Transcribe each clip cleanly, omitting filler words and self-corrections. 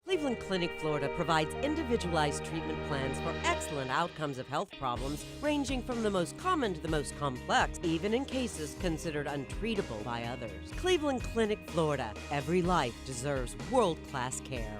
Cleveland Clinic, Florida provides individualized treatment plans for excellent outcomes of health problems ranging from the most common to the most complex, even in cases considered untreatable by others. Cleveland Clinic, Florida. Every life deserves world-class care.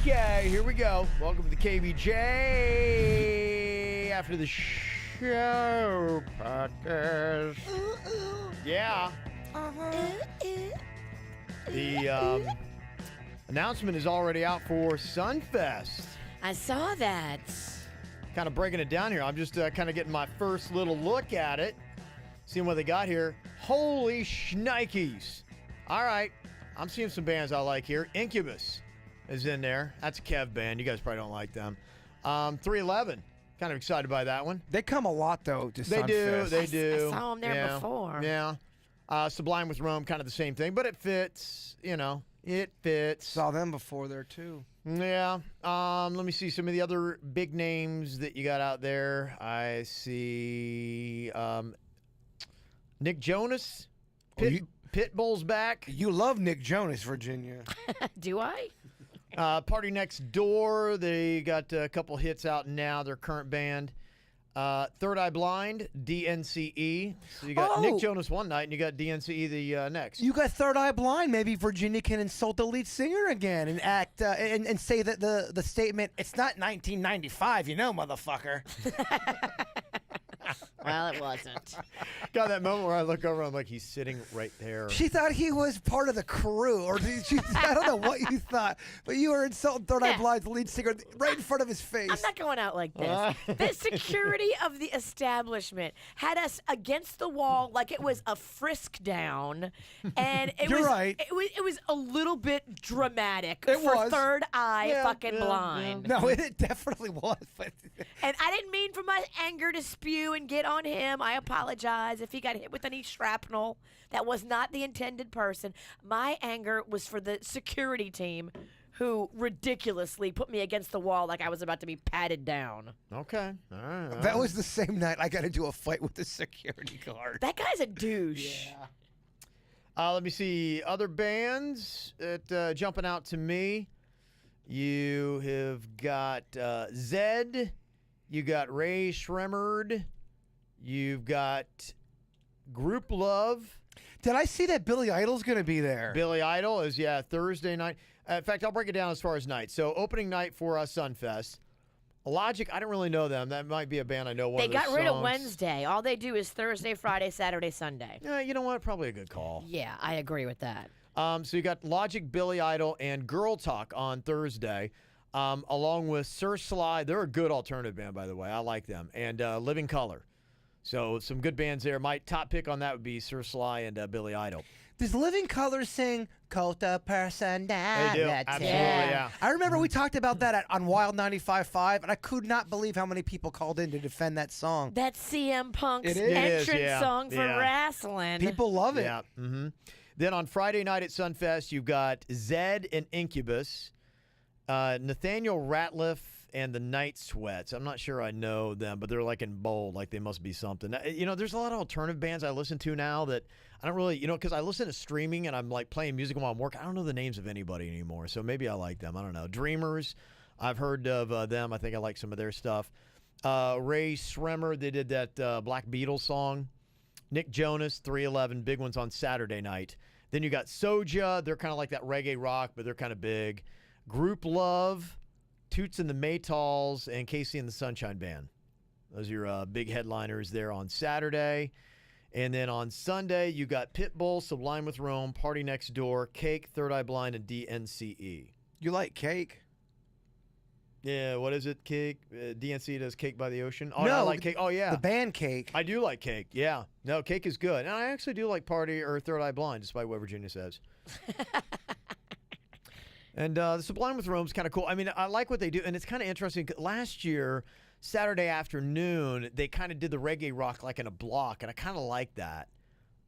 Okay, here we go. Welcome to the KVJ after the show podcast. Yeah. The announcement is already out for Sunfest. I saw that. Kind of breaking it down here. I'm just kind of getting my first little look at it, seeing what they got here. Holy shnikes. All right. I'm seeing some bands I like here. Incubus is in there. That's a Kev band. You guys probably don't like them. 311. Kind of excited by that one. They come a lot, though, to They Sunfest. do. They do. I saw them there before. Yeah. Sublime with Rome, kind of the same thing, but it fits. You know, it fits. Saw them before there, too. Yeah. Let me see some of the other big names that you got out there. I see Nick Jonas. Pitbull's back. You love Nick Jonas, Virginia. Do I? Party Next Door. They got a couple hits out now. Their current band. Third Eye Blind, DNCE. So you got Nick Jonas one night, and you got DNCE the next. You got Third Eye Blind. Maybe Virginia can insult the lead singer again and act and say that the statement, it's not 1995, you know, motherfucker. Well, it wasn't. Got that moment where I look over, I'm like, he's sitting right there. She thought he was part of the crew, or I don't know what you thought, but you were insulting Third Eye Blind's lead singer right in front of his face. I'm not going out like this. The security of the establishment had us against the wall like it was a frisk down, and You're right. It was a little bit dramatic It for was. Third Eye Blind. No, it definitely was. But And I didn't mean for my anger to spew and get on him. I apologize if he got hit with any shrapnel. That was not the intended person. My anger was for the security team who ridiculously put me against the wall like I was about to be patted down. Okay. All right. that was the same night I got into a fight with the security guard. That guy's a douche. Yeah. Let me see. Other bands that jumping out to me. You have got Zed. You got Ray Shremmerd. You've got Group Love. Did I see that Billy Idol's going to be there? Billy Idol is, Thursday night. In fact, I'll break it down as far as nights. So opening night for Sunfest. Logic, I don't really know them. That might be a band I know one They of their got rid of songs. Wednesday. All they do is Thursday, Friday, Saturday, Sunday. Yeah, you know what? Probably a good call. Yeah, I agree with that. So you got Logic, Billy Idol, and Girl Talk on Thursday, along with Sir Sly. They're a good alternative band, by the way. I like them. And Living Color. So some good bands there. My top pick on that would be Sir Sly and Billy Idol. Does Living Color sing Kota Personality? They do. Absolutely, yeah. I remember we talked about that on Wild 95.5, and I could not believe how many people called in to defend that song. That's CM Punk's It is. entrance song for wrestling. People love it. Yeah. Mm-hmm. Then on Friday night at Sunfest, you've got Zed and Incubus, Nathaniel Ratliff, and the Night Sweats. I'm not sure I know them, but they're like in bold, like they must be something. You know, there's a lot of alternative bands I listen to now that I don't really, because I listen to streaming and I'm like playing music while I'm working. I don't know the names of anybody anymore, so maybe I like them. I don't know. Dreamers, I've heard of them. I think I like some of their stuff. Ray Shremmer, they did that Black Beatles song. Nick Jonas, 311, big ones on Saturday night. Then you got Soja. They're kind of like that reggae rock, but they're kind of big. Group Love, Toots and the Maytals, and Casey and the Sunshine Band. Those are your big headliners there on Saturday. And then on Sunday, you got Pitbull, Sublime with Rome, Party Next Door, Cake, Third Eye Blind, and DNCE. You like Cake? Yeah, what is it, Cake? DNCE does Cake by the Ocean? Oh, No, I like Cake. Oh, yeah. The band Cake. I do like Cake, yeah. No, Cake is good. And I actually do like Party or Third Eye Blind, despite what Virginia says. And the Sublime with Rome's kind of cool. I mean, I like what they do, and it's kind of interesting. Last year, Saturday afternoon, they kind of did the reggae rock like in a block, and I kind of like that.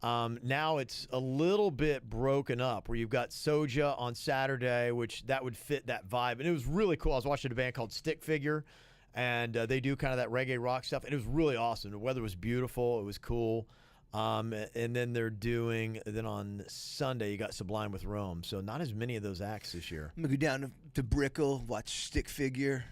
Now it's a little bit broken up, where you've got Soja on Saturday, which that would fit that vibe. And it was really cool. I was watching a band called Stick Figure, and they do kind of that reggae rock stuff, and it was really awesome. The weather was beautiful. It was cool. And then they're doing, then on Sunday, you got Sublime with Rome. So not as many of those acts this year. I'm going to go down to Brickell, watch Stick Figure,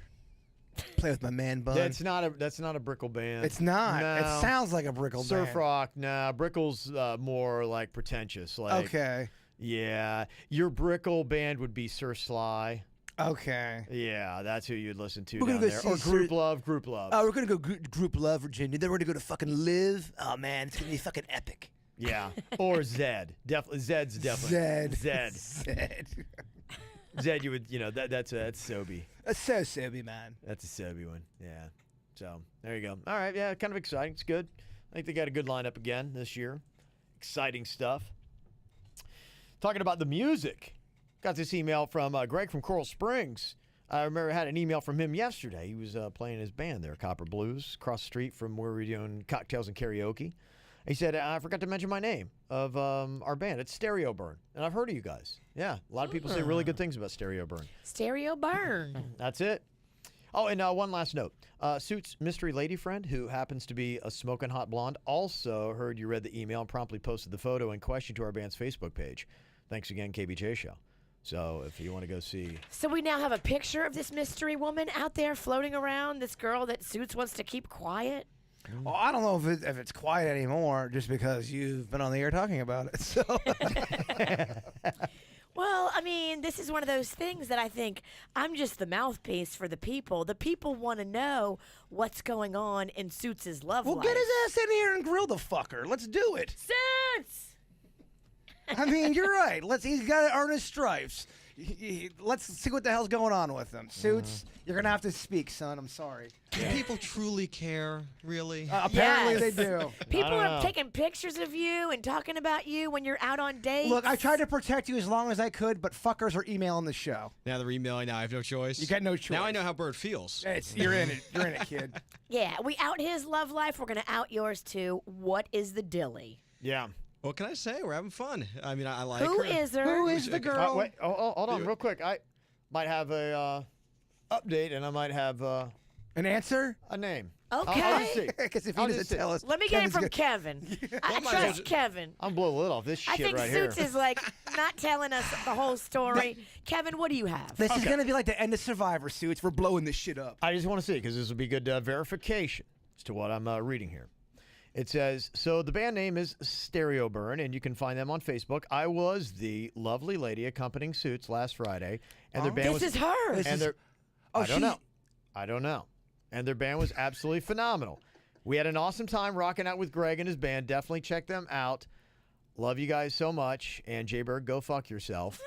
play with my man bun. That's not a Brickell band. It's not. No. It sounds like a Brickell Surf band. rock, nah. Brickell's more like pretentious. Like, Okay. yeah. Your Brickell band would be Sir Sly. Okay. Yeah, that's who you'd listen to We're down gonna there. go Or see Group Love, Group Love. Oh, we're gonna go Group Love, Virginia. Then we're gonna go to fucking Live. Oh man, it's gonna be fucking epic. Yeah. Or Zed. Zed's definitely. Zed. Zed, you would, that's Sobe. That's so silly, man. That's a Sobe one. Yeah. So, there you go. All right. Yeah, kind of exciting. It's good. I think they got a good lineup again this year. Exciting stuff. Talking about the music. Got this email from Greg from Coral Springs. I remember I had an email from him yesterday. He was playing his band there, Copper Blues, across the street from where we're doing cocktails and karaoke. He said, I forgot to mention my name of our band. It's Stereo Burn. And I've heard of you guys. Yeah, a lot of people say really good things about Stereo Burn. Stereo Burn. That's it. Oh, and one last note. Suits mystery lady friend, who happens to be a smoking hot blonde, also heard you read the email and promptly posted the photo in question to our band's Facebook page. Thanks again, KVJ Show. So if you want to go see. So we now have a picture of this mystery woman out there floating around, this girl that Suits wants to keep quiet. Well, I don't know if it's quiet anymore, just because you've been on the air talking about it. So. Well, I mean, this is one of those things that I think I'm just the mouthpiece for the people. The people want to know what's going on in Suits' love Well, life. get his ass in here and grill the fucker. Let's do it. Suits! I mean, you're right. He's got to earn his stripes. Let's see what the hell's going on with him. Suits, you're going to have to speak, son. I'm sorry. Do people truly care, really? Apparently Yes. they do. People I don't are know. taking pictures of you and talking about you when you're out on dates. Look, I tried to protect you as long as I could, but fuckers are emailing the show. Now they're emailing. Now I have no choice. You got no choice. Now I know how Bird feels. You're in it. You're in it, kid. Yeah, we out his love life. We're going to out yours too. What is the dilly? Yeah. What can I say? We're having fun. I mean, I like Who her. is her? Who is the girl? Wait, hold on real quick. I might have a update, and I might have An answer? a name. Okay. I'll just see. Because if he I'll doesn't just see. tell us, Let me get it Kevin's from gonna- Kevin. I my trust God. Kevin. I'm blowing the lid off this I shit think right Suits here. is like not telling us the whole story. Kevin, what do you have? This is going to be like the end of Survivor, Suits. We're blowing this shit up. I just want to see, because this will be good verification as to what I'm reading here. It says, so the band name is Stereo Burn, and you can find them on Facebook. I was the lovely lady accompanying Suits last Friday, and their band This was... is her. This and is- their, Oh, I don't know. And their band was absolutely phenomenal. We had an awesome time rocking out with Greg and his band. Definitely check them out. Love you guys so much. And Jay-Bird, go fuck yourself.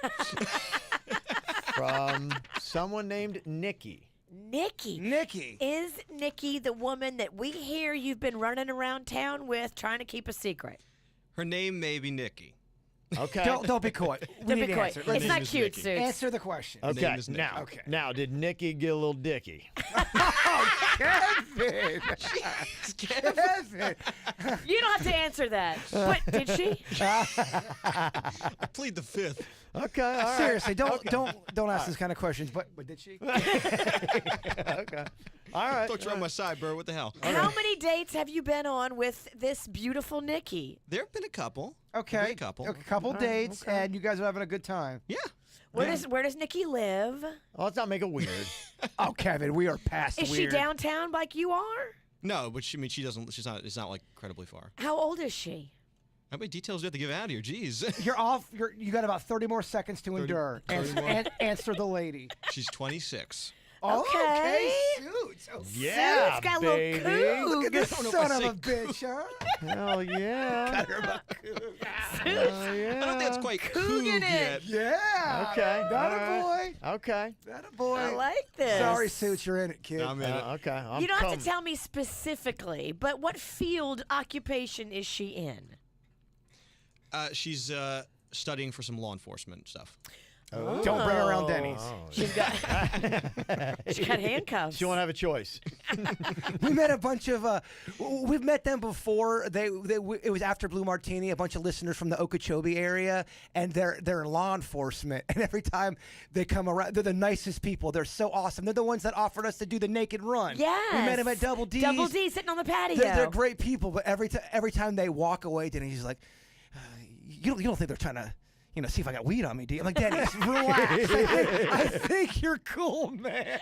From someone named Nikki. Nikki. Is Nikki the woman that we hear you've been running around town with trying to keep a secret? Her name may be Nikki. Okay. Don't be coy. We Don't need be to coy. answer. It's name not is cute, Nikki. Suits. Answer the question. Okay. name is Nikki. Now, Okay. now, did Nikki get a little dicky? Kevin! Kevin! You don't have to answer that. But did she? I plead the fifth. Okay. All right. Seriously, don't ask this kind of questions. But did she? Okay. All right. Thought you were on my side, Bird. What the hell? How many dates have you been on with this beautiful Nikki? There have been a couple. Okay. A couple. A couple dates, and you guys are having a good time. Yeah. Where does Nikki live? Well, let's not make it weird. Oh, Kevin, we are past Is weird. she downtown like you are? No, but she doesn't. She's not. It's not like incredibly far. How old is she? How many details do you have to give out here? Jeez. You're off. You got about 30 more seconds to 30 endure. 30 more. Answer the lady. She's 26. Okay. Suits. Oh, Yeah, Suits got a baby. little cool. Look at this I don't know son if I of say a bitch, huh? Hell yeah. Hell yeah. I don't think that's quite Couging coog it. yet. Yeah. Okay. That all a right. boy. Okay. That a boy. I like this. Sorry, Suits, you're in it, kid. I'm in it. Okay. I'm You don't have coming. to tell me specifically, but what field occupation is she in? She's studying for some law enforcement stuff. Don't bring her around Denny's. She's got she got handcuffs. She won't have a choice. We met a bunch of. We've met them before. It was after Blue Martini. A bunch of listeners from the Okeechobee area, and they're in law enforcement. And every time they come around, they're the nicest people. They're so awesome. They're the ones that offered us to do the naked run. Yes. we met them at Double D's. Double D sitting on the patio. They're great people, but every time they walk away, Denny's like, you don't think they're trying to. See if I got weed on me, do you? I'm like, Dennis, relax. I think you're cool, man.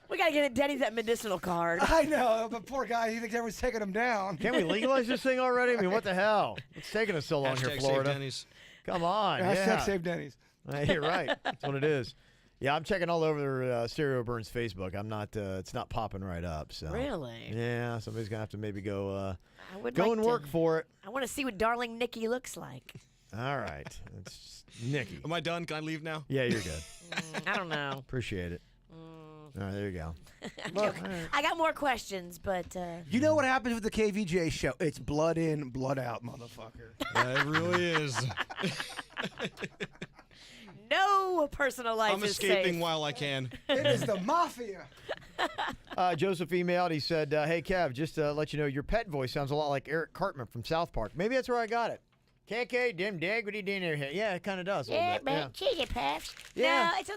We gotta get Denny's that medicinal card. I know, but poor guy, he thinks everyone's taking him down. Can't we legalize this thing already? I mean, what the hell? It's taking us so long here, Hashtag Florida. Save Denny's. Come on. Hashtag Yeah. save Denny's. You're right. That's what it is. Yeah, I'm checking all over Stereo Burns Facebook. I'm not. It's not popping right up. So Really? yeah, somebody's gonna have to maybe go I would go like and to- work for it. I want to see what darling Nikki looks like. All right, it's Nikki. Am I done? Can I leave now? Yeah, you're good. I don't know. Appreciate it. All right, there you go. Look, I got more questions, but you know what happens with the KVJ show? It's blood in, blood out, motherfucker. It really is. no personal life I'm is escaping safe. while I can. It is the mafia. Joseph emailed. He said, "Hey Kev, just to let you know, your pet voice sounds a lot like Eric Cartman from South Park. Maybe that's where I got it. KK, dim dig, what are you doing here? Yeah, it kind of does. A little bit. man, cheesy puffs. Yeah. No,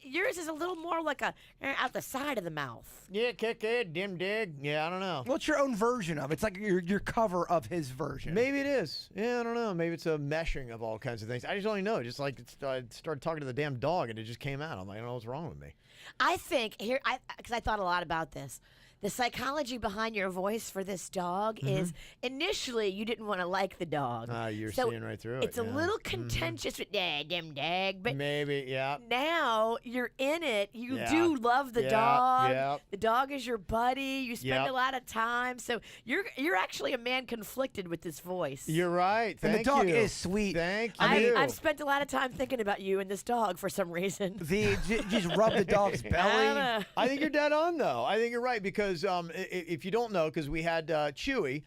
yours is a little more like a out the side of the mouth. Yeah, KK, dim dig. Yeah, I don't know. Well, it's your own version of it. It's like your cover of his version. Maybe it is. Yeah, I don't know. Maybe it's a meshing of all kinds of things. I just don't know. Just like I started talking to the damn dog and it just came out. I'm like, I don't know what's wrong with me. I think because I thought a lot about this. The psychology behind your voice for this dog is initially you didn't want to like the dog. You're So seeing right through it. It's a yeah. little contentious with damn dag, but Maybe, yeah. now you're in it. You Yeah. do love the Yeah, dog. yeah. The dog is your buddy. You spend Yep. a lot of time. So you're actually a man conflicted with this voice. You're right. And Thank the dog you. is sweet. Thank I mean- you. I've spent a lot of time thinking about you and this dog for some reason. Just rub the dog's belly. I think you're dead on, though. I think you're right because if you don't know, because we had Chewy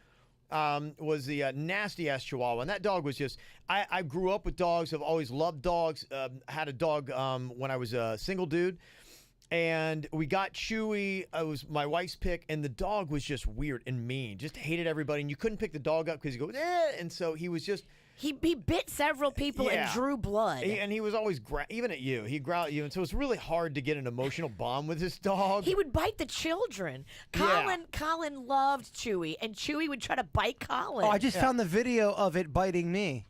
was the nasty-ass Chihuahua, and that dog was just I grew up with dogs. I've always loved dogs. Had a dog when I was a single dude. And we got Chewy. It was my wife's pick, and the dog was just weird and mean. Just hated everybody, and you couldn't pick the dog up because he goes, and so he was just... He bit several people Yeah. and drew blood. And he was always, even at you, he'd growl at you. And so it's really hard to get an emotional bond with this dog. He would bite the children. Yeah. Colin loved Chewy, and Chewy would try to bite Colin. Oh, I just found the video of it biting me.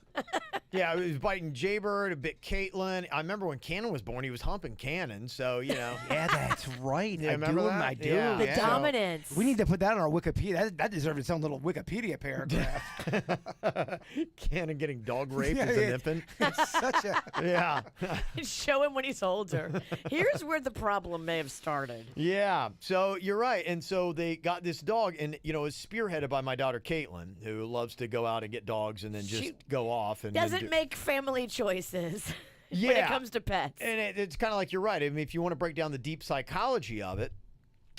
Yeah, it was biting Jaybird, a bit Caitlin. I remember when Cannon was born, he was humping Cannon. So, you know. Yeah, that's right. Yeah, I remember do. that? I do. Yeah. the dominance. We need to put that on our Wikipedia. That deserves its own little Wikipedia paragraph. Cannon getting dog raped Yeah, as an yeah. infant. It's such a. Yeah. Show him when he's older. Here's where the problem may have started. Yeah. So you're right. And so they got this dog, and, you know, it's spearheaded by my daughter, Caitlin, who loves to go out and get dogs and then just She go off. And then Doesn't do- make family choices when it Yeah. comes to pets. And it's kind of like you're right. I mean, if you want to break down the deep psychology of it,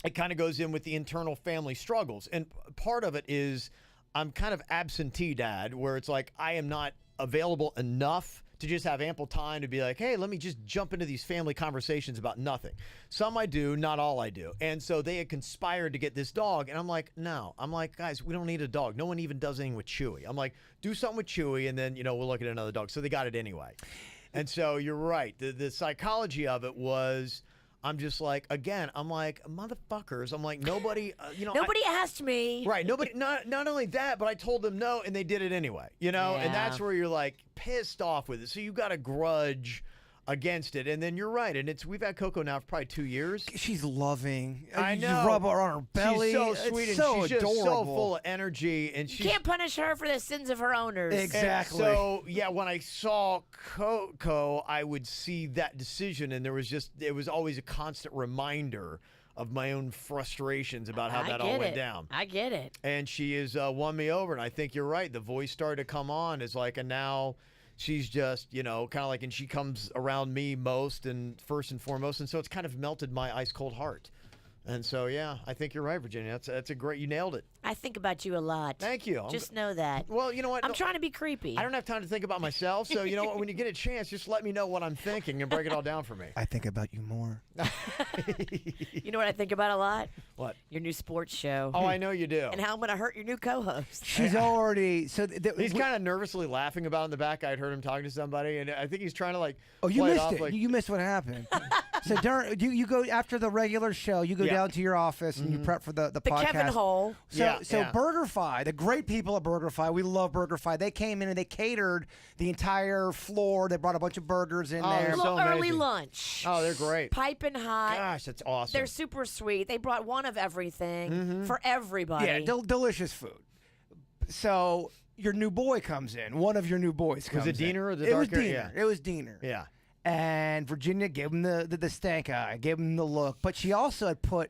it kind of goes in with the internal family struggles. And part of it is I'm kind of absentee dad, where it's like I am not available enough to just have ample time to be like, hey, let me just jump into these family conversations about nothing. Some I do, not all I do. And so they had conspired to get this dog. And I'm like, no. I'm like, guys, we don't need a dog. No one even does anything with Chewy. I'm like, do something with Chewy, and then, you know, we'll look at another dog. So they got it anyway. And so you're right. The psychology of it was, I'm just like, again, I'm like, motherfuckers. I'm like, nobody, you know. Nobody asked me. Right. Nobody, not only that, but I told them no, and they did it anyway, you know? And that's Yeah. where you're like pissed off with it. So you got a grudge against it. And then you're right. And we've had Coco now for probably 2 years. She's loving. I You know. rub her on her belly. She's so It's sweet, and so she's adorable. just so full of energy. And You she's can't punish her for the sins of her owners. Exactly. And so yeah, when I saw Coco, I would see that decision, and it was always a constant reminder of my own frustrations about how I that get all went it. down. I get it. And she has won me over, and I think you're right. The voice started to come on as like, and now she's just, you know, kind of like, and she comes around me most and first and foremost, and so it's kind of melted my ice cold heart. And so, yeah, I think you're right, Virginia. That's a great, you nailed it. I think about you a lot. Thank you. Just know that. Well, you know what? I'm trying to be creepy. I don't have time to think about myself, so you know what? When you get a chance, just let me know what I'm thinking and break it all down for me. I think about you more. You know what I think about a lot? What? Your new sports show. Oh, I know you do. And how I'm going to hurt your new co-host. She's already so. He's kind of nervously laughing about it in the back. I'd heard him talking to somebody, and I think he's trying to like. Oh, you play missed off it. Like, You missed what happened. So during you go after the regular show, you go Yeah. down to your office and you prep for the The podcast. Kevin Hole. So Yeah. BurgerFi, the great people at BurgerFi, we love BurgerFi. They came in and they catered the entire floor. They brought a bunch of burgers in Oh, there. they're A little so early amazing. lunch. Oh, they're great. Piping hot. Gosh, that's awesome. They're super sweet. They brought one of everything for everybody. Yeah, delicious food. So your new boy comes in. One of your new boys comes it in. Diener or the It was darker- Diener. yeah. It was Diener. Yeah. And Virginia gave him the stank eye, gave him the look. But she also had put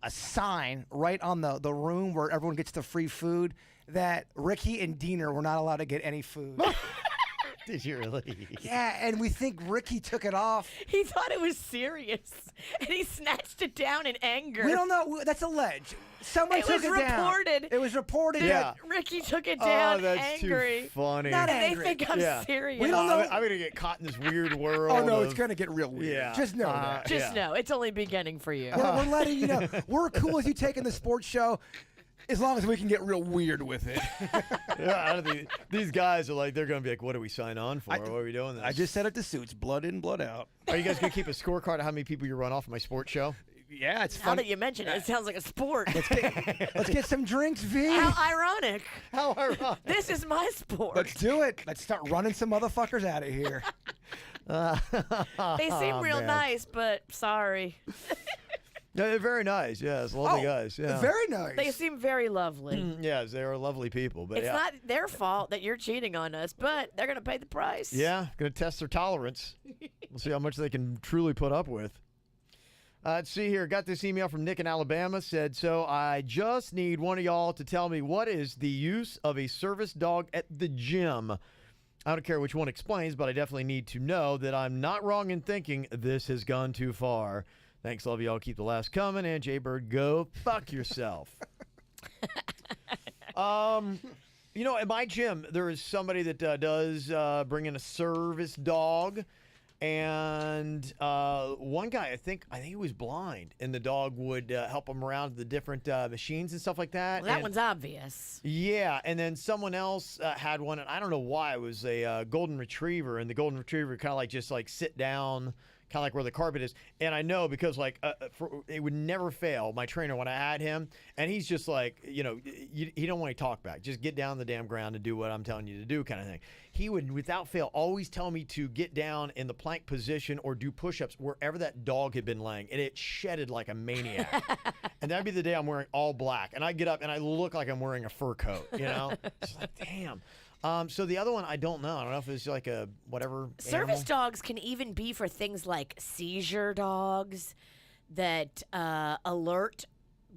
a sign right on the room where everyone gets the free food that Ricky and Diener were not allowed to get any food. Did you really? Yeah, and we think Ricky took it off. He thought it was serious, and he snatched it down in anger. We don't know. That's alleged. Somebody took it down. Reported. It was reported. Yeah. Ricky took it down Oh, that's angry. too funny. Not And angry. they think I'm Yeah. serious. We don't know. I'm gonna get caught in this weird world. Oh, no, of- it's going to get real weird. Yeah. Just know that. Just know, it's only beginning for you. We're letting you know. We're cool with you taking the sports show as long as we can get real weird with it. Yeah, I don't think these guys are like, they're gonna be like, what do we sign on for? What are we doing this? I just said it to Suits. Blood in, blood out. Are you guys gonna keep a scorecard of how many people you run off my sports show? Yeah, it's Now fun. that you mention it, it sounds like a sport. Let's get some drinks, V. How ironic. How ironic. This is my sport. Let's do it. Let's start running some motherfuckers out of here. They seem real man. nice, but sorry. Yeah, they're very nice. Yes, lovely guys. Yeah. Very nice. They seem very lovely. Yes, they are lovely people. But It's yeah. not their fault that you're cheating on us, but they're going to pay the price. Yeah, gonna test their tolerance. We'll see how much they can truly put up with. Let's see here. Got this email from Nick in Alabama. Said, so I just need one of y'all to tell me what is the use of a service dog at the gym. I don't care which one explains, but I definitely need to know that I'm not wrong in thinking this has gone too far. Thanks, love y'all. Keep the laughs coming. And Jay-Bird, go fuck yourself. You know, at my gym, there is somebody that does bring in a service dog. And one guy, I think he was blind, and the dog would help him around the different machines and stuff like that. Well, that And- one's obvious. yeah, and then someone else had one, and I don't know why. It was a golden retriever, and the golden retriever kind of like just like sit down, kind of like where the carpet is. And I know because like it would never fail. My trainer when I had him, and he's just like, you know, he don't want to talk back. Just get down on the damn ground and do what I'm telling you to do, kind of thing. He would, without fail, always tell me to get down in the plank position or do push-ups wherever that dog had been laying, and it shedded like a maniac. And that'd be the day I'm wearing all black, and I get up and I look like I'm wearing a fur coat. You know, it's like damn. So the other one, I don't know. I don't know if it's like a whatever. Service animal. dogs can even be for things like seizure dogs that alert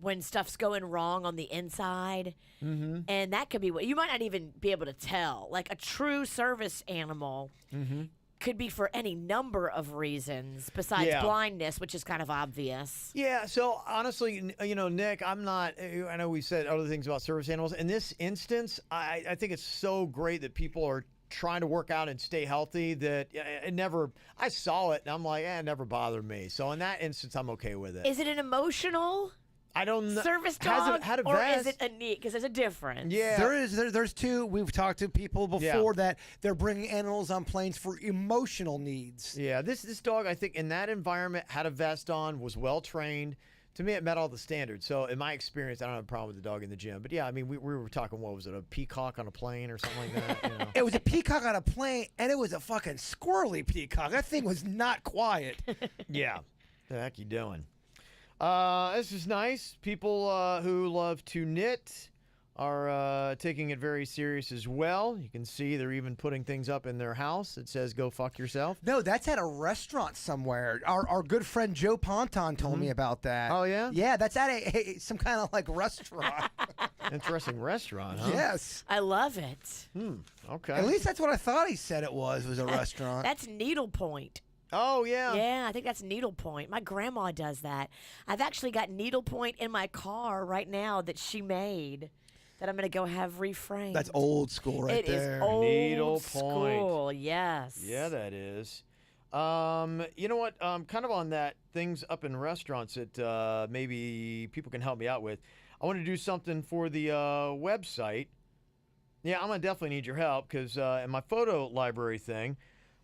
when stuff's going wrong on the inside. Mm-hmm. And that could be what you might not even be able to tell. Like a true service animal could be for any number of reasons besides Yeah. blindness, which is kind of obvious. Yeah, so honestly, you know, Nick, I'm not, I know we said other things about service animals. In this instance, I think it's so great that people are trying to work out and stay healthy that I saw it and I'm like, it never bothered me. So in that instance, I'm okay with it. Is it an emotional I don't know. service Has dog, it had a or vest? is it a neat? Because there's a difference. Yeah. There's two. We've talked to people before that they're bringing animals on planes for emotional needs. Yeah, this dog, I think, in that environment, had a vest on, was well trained. To me, it met all the standards. So, in my experience, I don't have a problem with the dog in the gym. But yeah, I mean, we were talking, what was it, a peacock on a plane or something like that? You know? It was a peacock on a plane, and it was a fucking squirrely peacock. That thing was not quiet. Yeah. The heck you doing? This is nice. People who love to knit are taking it very serious as well. You can see they're even putting things up in their house that says "Go fuck yourself." No, that's at a restaurant somewhere. Our good friend Joe Ponton told me about that. Oh, yeah? Yeah, that's at some kind of like restaurant. Interesting restaurant, huh? Yes. I love it. Okay. At least that's what I thought he said it was a restaurant. That's needlepoint. Oh, yeah. Yeah, I think that's needlepoint. My grandma does that. I've actually got needlepoint in my car right now that she made that I'm going to go have reframed. That's old school right It is there. old Needlepoint. school, yes. Yeah, that is. You know what? Kind of on that, things up in restaurants that maybe people can help me out with. I want to do something for the website. Yeah, I'm going to definitely need your help because in my photo library thing,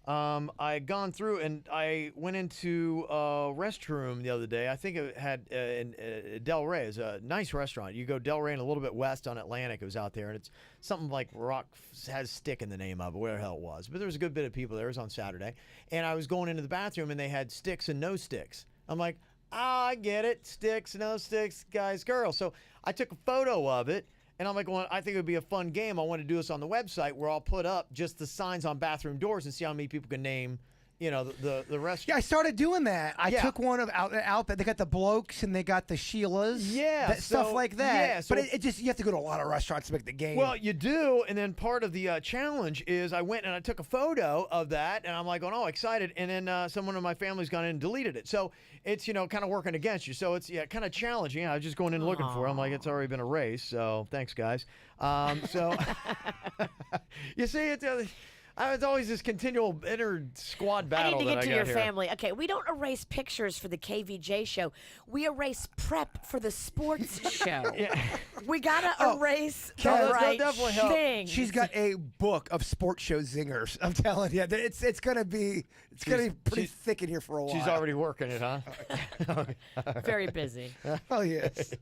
I had gone through and I went into a restroom the other day. I think it had in Del Rey. It's a nice restaurant. You go Del Rey and a little bit west on Atlantic. It was out there, and it's something like Rock has Stick in the name of it, where the hell it was. But there was a good bit of people there. It was on Saturday, and I was going into the bathroom, and they had sticks and no sticks. I'm like, I get it. Sticks, no sticks, guys, girls. So I took a photo of it. And I'm like, well, I think it would be a fun game. I want to do this on the website where I'll put up just the signs on bathroom doors and see how many people can name the rest. Yeah, I started doing that. I Yeah. took one of Outback. They got the Blokes and they got the Sheilas. Yeah, stuff so- like that. yeah, so- but it just you have to go to a lot of restaurants to make the game. Well, you do, and then part of the challenge is I went and I took a photo of that, and I'm like, oh, excited, and then someone in my family's gone in and deleted it. So it's kind of working against you. So it's kind of challenging. I was just going in looking for it. I'm like, it's already been erased. So thanks, guys. So you see, it's always this continual inner squad I battle. need to get that to I your got here. family. Okay, we don't erase pictures for the KVJ show. We erase prep for the sports show. We gotta erase the that'll right definitely help. thing. she's got a book of sports show zingers. I'm telling you, it's gonna be pretty thick in here for a while. She's already working it, huh? very busy. Oh yes.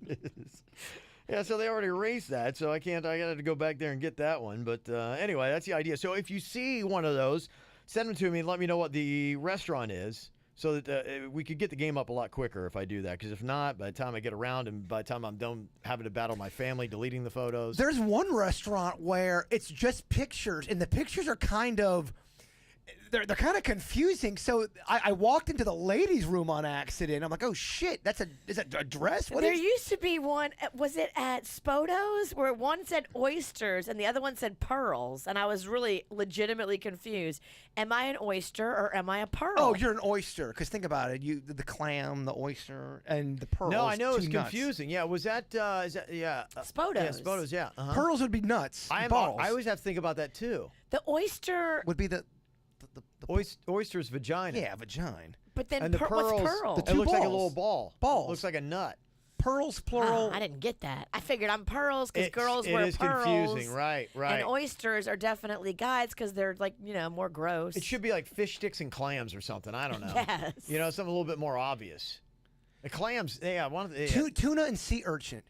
Yeah, so they already erased that, so I got to go back there and get that one. But anyway, that's the idea. So if you see one of those, send them to me and let me know what the restaurant is, so that we could get the game up a lot quicker if I do that. Because if not, by the time I get around and by the time I'm done having to battle my family, deleting the photos. There's one restaurant where it's just pictures, and the pictures are kind of they're kind of confusing. So I walked into the ladies' room on accident. I'm like, oh shit, is that a dress? What There is? used to be one. Was it at Spodo's where one said oysters and the other one said pearls, and I was really legitimately confused. Am I an oyster or am I a pearl? Oh, you're an oyster. Because think about it, the clam, the oyster, and the pearls. No, I know it's two nuts. confusing. Yeah, was that? Is that? Yeah. Spodo's. Yeah, Spodo's. Yeah. Uh-huh. Pearls would be nuts. I balls always have to think about that too. The oyster, would be the Oyster's vagina. yeah, vagina. but then And the what's pearls. pearl? The It two looks like a balls. little ball. Balls. Looks like a nut. Pearls plural. I didn't get that. I figured I'm pearls because It's- girls it wear is pearls. confusing. Right. And oysters are definitely guys because they're like, more gross. It should be like fish sticks and clams or something. I don't know. Yes. Something a little bit more obvious. The clams, yeah, one of the Tuna and sea urchin.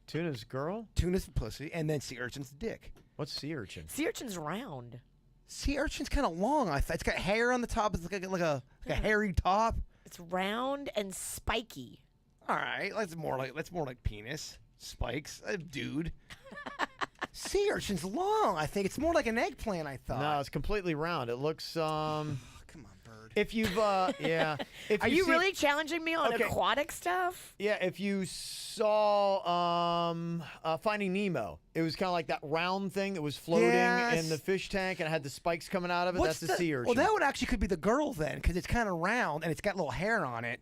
tuna's girl. Tuna's pussy, and then sea urchin's dick. What's sea urchin? Sea urchin's round. Sea urchin's kind of long. It's got hair on the top. It's like a hairy top. It's round and spiky. All right, that's more like penis spikes, dude. Sea urchin's long. I think it's more like an eggplant. I thought. No, it's completely round. It looks Come on, bird. if you've yeah. If Are you see- really challenging me on Okay. aquatic stuff? Yeah, if you saw Finding Nemo, it was kind of like that round thing that was floating Yes. in the fish tank and it had the spikes coming out of it. What's That's the sea urchin. Well, that one actually could be the girl then, because it's kind of round and it's got little hair on it.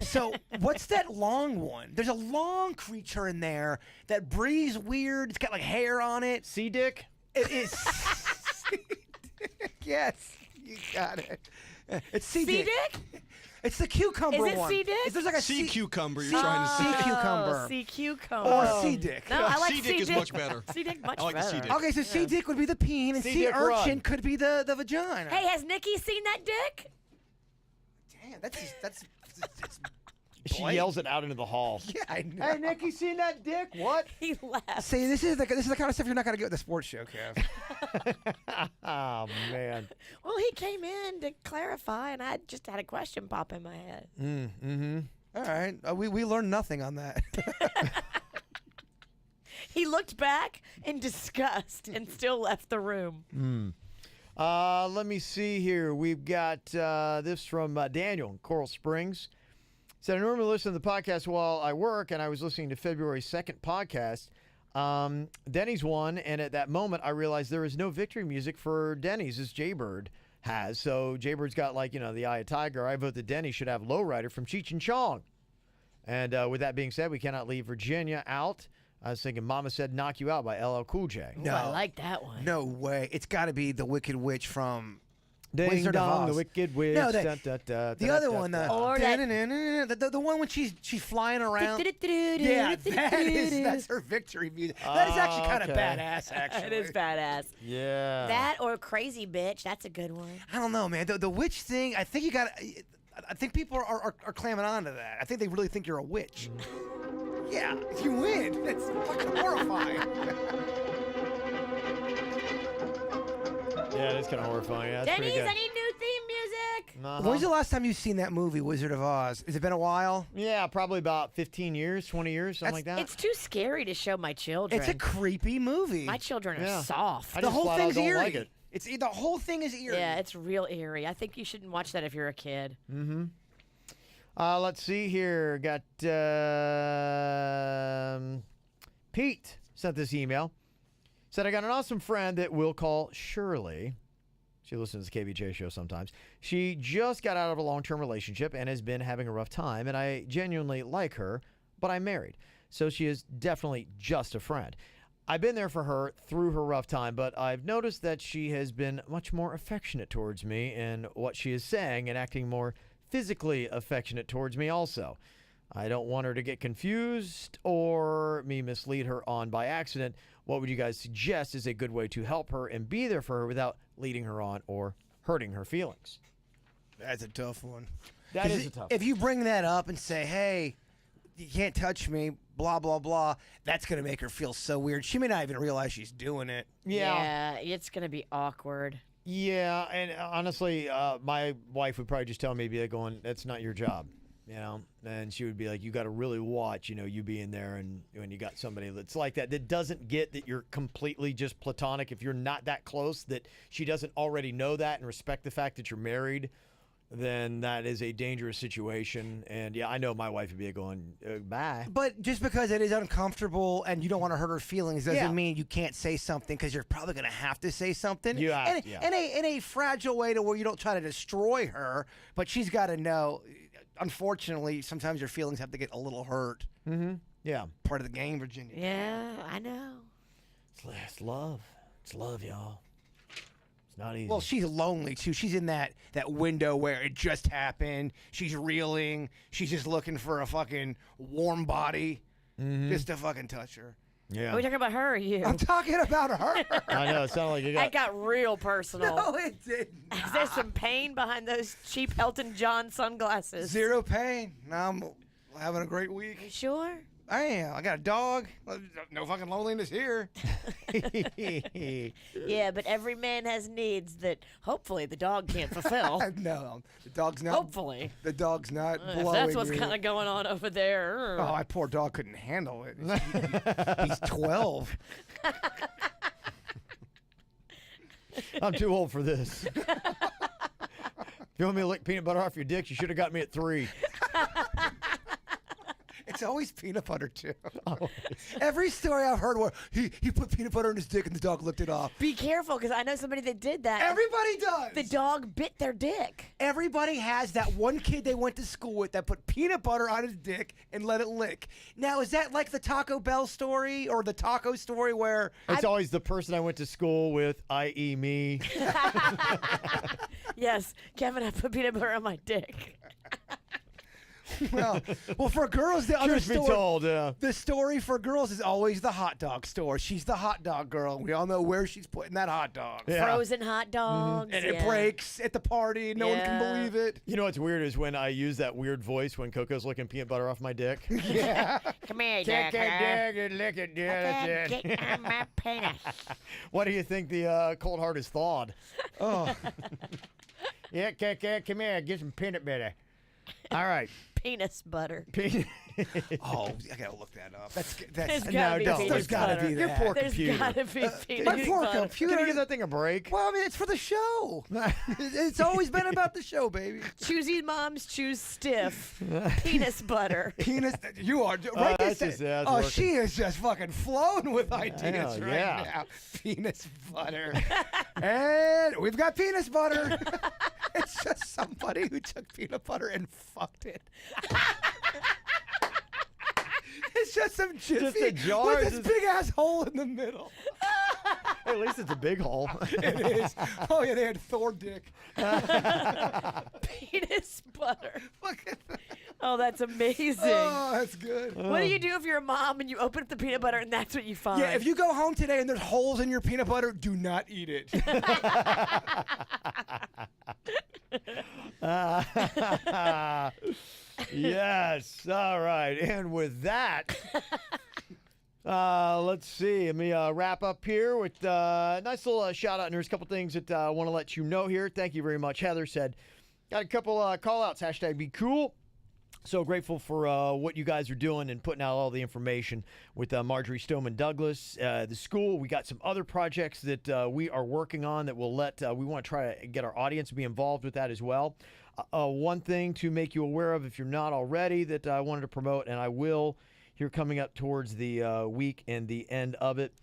So what's that long one? There's a long creature in there that breathes weird. It's got like hair on it. sea dick? It is. Yes, you got it. It's sea Sea dick. dick? It's the cucumber Is it one. sea dick? There's like a Sea cucumber, you're sea- trying to sea say. cucumber. Sea cucumber. Or sea dick. No, I like Sea dick is much better. Sea dick much I like the better. sea dick. Okay, so sea dick would be the peen, and Sea sea dick urchin run. could be the vagina. Hey, has Nikki seen that dick? Damn, that's She Boy. yells it out into the hall. yeah, I know. Hey, Nick, you seen that dick? What? He left. See, this is the kind of stuff you're not gonna get with the sports show, Kev. Oh, man. Well, he came in to clarify, and I just had a question pop in my head. All right, we learned nothing on that. He looked back in disgust and still left the room. Let me see here. We've got this from Daniel in Coral Springs. Said, I normally listen to the podcast while I work, and I was listening to February 2nd podcast. Denny's won, and at that moment, I realized there is no victory music for Denny's, as Jaybird has. So Jaybird's got, the Eye of Tiger. I vote that Denny should have Lowrider from Cheech and Chong. And with that being said, we cannot leave Virginia out. I was thinking Mama Said Knock You Out by LL Cool J. Ooh, I like that one. No way. It's got to be the Wicked Witch from Ding Wizard of dong, Oz. the Wicked Witch. No, the other one, Or the one when she's flying around. Yeah, that's her victory music. That is actually kind of okay. badass. Actually, It is badass. Yeah. That or Crazy Bitch. That's a good one. I don't know, man. The witch thing. I think you got. I think people are clamming on to that. I think they really think you're a witch. Yeah, you win. It's fucking horrifying. Yeah, it is kind of horrifying. Yeah, that's Denny's, pretty good. I need new theme music. Uh-huh. When's the last time you've seen that movie, Wizard of Oz? Has it been a while? Yeah, probably about 15 years, 20 years, something like that. It's too scary to show my children. It's a creepy movie. My children are Yeah. soft. I the just whole flat out thing's don't eerie. like it. It's the whole thing is eerie. Yeah, it's real eerie. I think you shouldn't watch that if you're a kid. Let's see here. Got Pete sent this email. Said, I got an awesome friend that we'll call Shirley. She listens to the KVJ show sometimes. She just got out of a long-term relationship and has been having a rough time, and I genuinely like her, but I'm married. So she is definitely just a friend. I've been there for her through her rough time, but I've noticed that she has been much more affectionate towards me in what she is saying and acting more physically affectionate towards me also. I don't want her to get confused or me mislead her on by accident. What would you guys suggest is a good way to help her and be there for her without leading her on or hurting her feelings? That's a tough one. That is a tough If you bring that up and say, hey, you can't touch me, blah, blah, blah, that's going to make her feel so weird. She may not even realize she's doing it. Yeah, it's going to be awkward. Yeah, and honestly, my wife would probably just tell me, be like, going, that's not your job, you know? And she would be like, you got to really watch, you know, you being there and when you got somebody that's like that doesn't get that you're completely just platonic. If you're not that close, that she doesn't already know that and respect the fact that you're married, then that is a dangerous situation. And yeah, I know my wife would be going, bye. But just because it is uncomfortable and you don't want to hurt her feelings doesn't Yeah. mean you can't say something, because you're probably going to have to say something. Yeah, in, yeah. in a fragile way to where you don't try to destroy her, but she's got to know, unfortunately, sometimes your feelings have to get a little hurt. Yeah. Part of the game, Virginia. Yeah, I know. It's love. It's love, y'all. It's not easy. Well, she's lonely, too. She's in that window where it just happened. She's reeling. She's just looking for a fucking warm body just to fucking touch her. yeah. Are we talking about her or you? I'm talking about her. I know. It sounded like you That got. got real personal. No, it didn't. Is there some pain behind those cheap Elton John sunglasses? Zero pain. I'm having a great You week. sure? I am. I got a dog. No fucking loneliness here. Yeah, but every man has needs that hopefully the dog can't fulfill. No, the dog's not. Hopefully. The dog's not blowing If that's what's me. kind of going on over there. Oh, my poor dog couldn't handle it. He's 12. I'm too old for this. If you want me to lick peanut butter off your dick, you should have got me at 3. It's always peanut butter, too. Every story I've heard where he put peanut butter in his dick and the dog licked it off. Be careful, because I know somebody that did that. Everybody does. The dog bit their dick. Everybody has that one kid they went to school with that put peanut butter on his dick and let it lick. Now, is that like the Taco Bell story or the taco story where... It's always the person I went to school with, i.e. me. Yes, Kevin, I put peanut butter on my dick. Well, for girls, the other Truth be story... told, yeah. The story for girls is always the hot dog store. She's the hot dog girl. We all know where she's putting that hot dog. Yeah. Frozen hot dogs. And it yeah. breaks at the party. No one can Yeah. believe it. You know what's weird is when I use that weird voice when Coco's licking peanut butter off my dick. Yeah. Come here, Take Dick. that dick and lick it, yeah, that's it. Get on my penis. What do you think the cold heart is thawed? Oh, Yeah, come here, get some peanut butter. All right. Penis butter. oh, I gotta look that up. That's There's No, gotta be don't. penis There's gotta butter. be Your that. poor There's computer. gotta be penis My poor butter. computer. Can you give that thing a break? Well, I mean, it's for the show. It's always been about the show, baby. Choosy moms choose stiff. Penis butter. Penis. You are right. that's this just- second. that's Oh, working. she is just fucking flowing with ideas Hell, right yeah. now. Penis butter. And we've got penis butter. It's just somebody who took peanut butter and fucked it. It's just some jiffy a jar, with this just- big ass hole in the middle. At least it's a big hole. It is. Oh yeah, they had Thor dick. Penis butter. Look at that. Oh, that's amazing. Oh, that's good. What do you do if you're a mom and you open up the peanut butter and that's what you find? Yeah, if you go home today and there's holes in your peanut butter, do not eat it. Yes. All right. And with that, let's see. Let me wrap up here with a nice little shout out. And there's a couple things that I want to let you know here. Thank you very much. Heather said, got a couple call outs. Hashtag be cool. So grateful for what you guys are doing and putting out all the information with Marjorie Stoneman Douglas. The school, we got some other projects that we are working on that we'll we want to try to get our audience to be involved with that as well. One thing to make you aware of, if you're not already, that I wanted to promote, and I will here coming up towards the week and the end of it,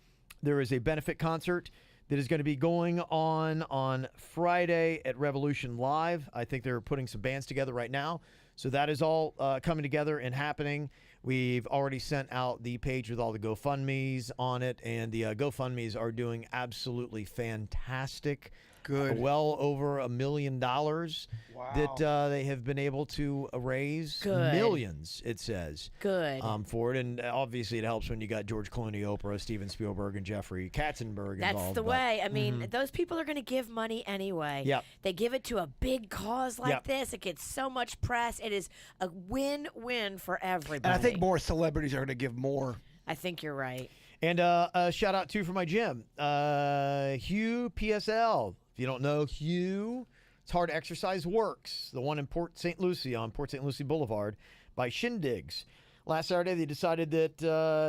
there is a benefit concert that is going to be going on Friday at Revolution Live. I think they're putting some bands together right now. So that is all coming together and happening. We've already sent out the page with all the GoFundMes on it, and the GoFundMes are doing absolutely fantastic. Good. Well over $1 million that they have been able to raise. Good. Millions, it says. Good. For it. And obviously it helps when you got George Clooney, Oprah, Steven Spielberg, and Jeffrey Katzenberg That's involved. the way. I mean, those people are going to give money anyway. Yep. They give it to a big cause like Yep. this. It gets so much press. It is a win-win for everybody. And I think more celebrities are going to give more. I think you're right. And a shout out too for my gym, Hugh PSL. If you don't know Hugh, it's Hard Exercise Works, the one in Port St. Lucie on Port St. Lucie Boulevard by Shindigs. Last Saturday, they decided that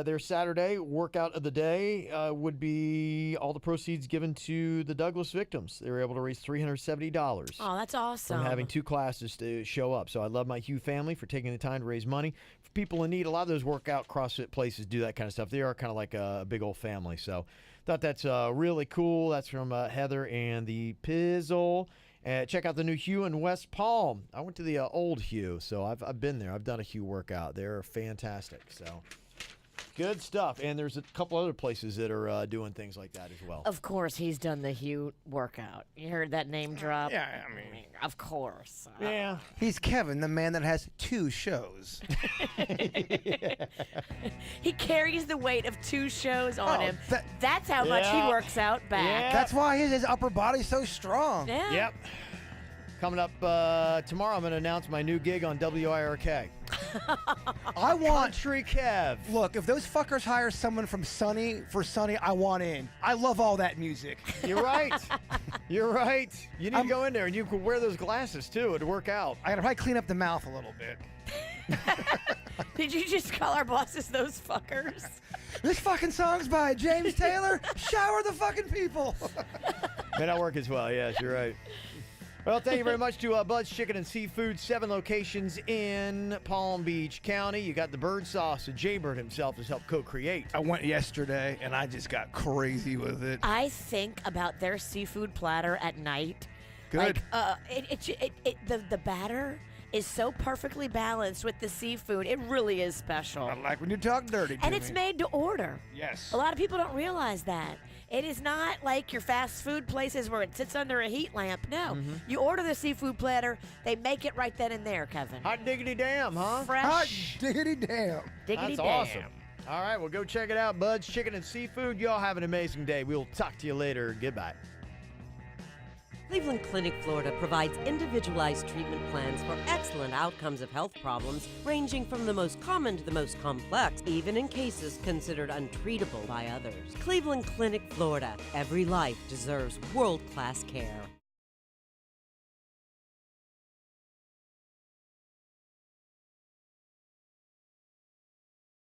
their Saturday workout of the day would be all the proceeds given to the Douglas victims. They were able to raise $370. Oh, that's awesome. From having 2 classes to show up. So I love my Hugh family for taking the time to raise money. For people in need, a lot of those workout CrossFit places do that kind of stuff. They are kind of like a big old family. So thought that's really cool. That's from Heather and the Pizzle. Check out the new Hugh in West Palm. I went to the old Hugh, so I've been there. I've done a Hugh workout. They're fantastic. So good stuff. And there's a couple other places that are doing things like that as well. Of course, he's done the Hugh workout. You heard that name drop? Yeah, I mean, Of course. Yeah. he's Kevin, the man that has 2 shows. He carries the weight of 2 shows on Oh, him. that- That's how much he Yeah. works out back. Yeah. That's why his upper body's so strong. Yeah. Yep. Coming up tomorrow, I'm going to announce my new gig on WIRK. I want. Country Kev. Look, if those fuckers hire someone from Sunny for Sunny, I want in. I love all that music. You're right. You're right. You need to go in there, and you can wear those glasses, too. It'd work out. I gotta probably clean up the mouth a little bit. Did you just call our bosses those fuckers? This fucking song's by James Taylor. Shower the fucking people. May not work as well. Yes, you're right. Well, thank you very much to Bud's Chicken and Seafood, 7 locations in Palm Beach County. You got the bird sauce that Jaybird himself has helped co-create. I went yesterday and I just got crazy with it. I think about their seafood platter at night. Good. Like, the batter is so perfectly balanced with the seafood. It really is special. I like when you talk dirty to And me. it's made to order. Yes. A lot of people don't realize that. It is not like your fast food places where it sits under a heat lamp. No. You order the seafood platter, they make it right then and there, Kevin. Hot diggity damn, huh? Fresh. Hot diggity damn. Diggity That's damn. awesome. All right, well, go check it out, Bud's Chicken and Seafood. Y'all have an amazing day. We'll talk to you later. Goodbye. Cleveland Clinic, Florida provides individualized treatment plans for excellent outcomes of health problems ranging from the most common to the most complex, even in cases considered untreatable by others. Cleveland Clinic, Florida. Every life deserves world-class care.